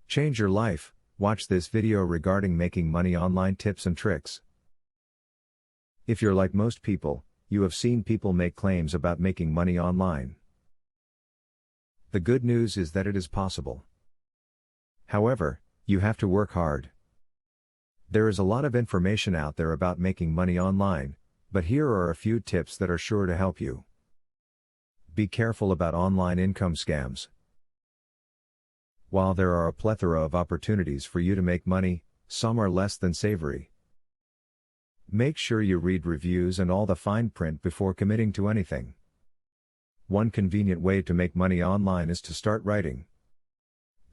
Change your life. Watch this video regarding making money online tips and tricks. If you're like most people, you have seen people make claims about making money online. The good news is that it is possible. However, you have to work hard. There is a lot of information out there about making money online, but here are a few tips that are sure to help you. Be careful about online income scams. While there are a plethora of opportunities for you to make money, some are less than savory. Make sure you read reviews and all the fine print before committing to anything. One convenient way to make money online is to start writing.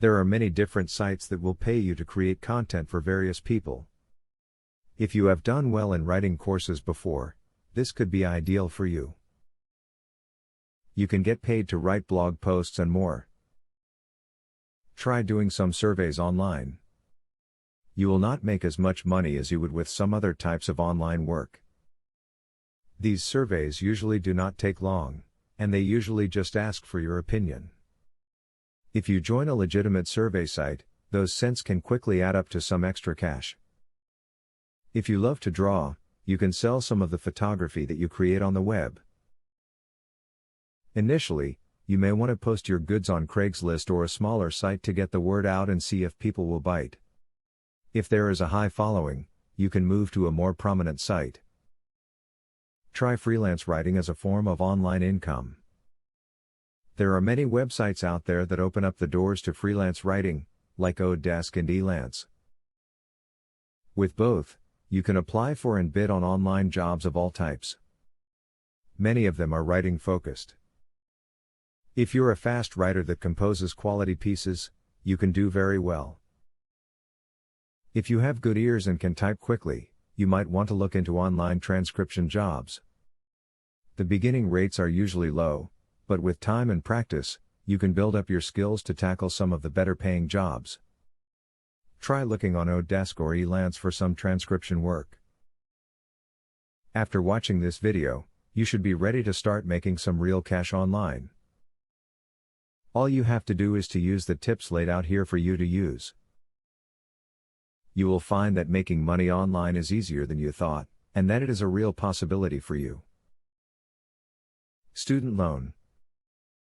There are many different sites that will pay you to create content for various people. If you have done well in writing courses before, this could be ideal for you. You can get paid to write blog posts and more. Try doing some surveys online. You will not make as much money as you would with some other types of online work. These surveys usually do not take long, and they usually just ask for your opinion. If you join a legitimate survey site, those cents can quickly add up to some extra cash. If you love to draw, you can sell some of the photography that you create on the web. Initially, you may want to post your goods on Craigslist or a smaller site to get the word out and see if people will bite. If there is a high following, you can move to a more prominent site. Try freelance writing as a form of online income. There are many websites out there that open up the doors to freelance writing, like Odesk and Elance. With both, you can apply for and bid on online jobs of all types. Many of them are writing focused. If you're a fast writer that composes quality pieces, you can do very well. If you have good ears and can type quickly, you might want to look into online transcription jobs. The beginning rates are usually low, but with time and practice, you can build up your skills to tackle some of the better paying jobs. Try looking on Odesk or Elance for some transcription work. After watching this video, you should be ready to start making some real cash online. All you have to do is to use the tips laid out here for you to use. You will find that making money online is easier than you thought, and that it is a real possibility for you. Student loan.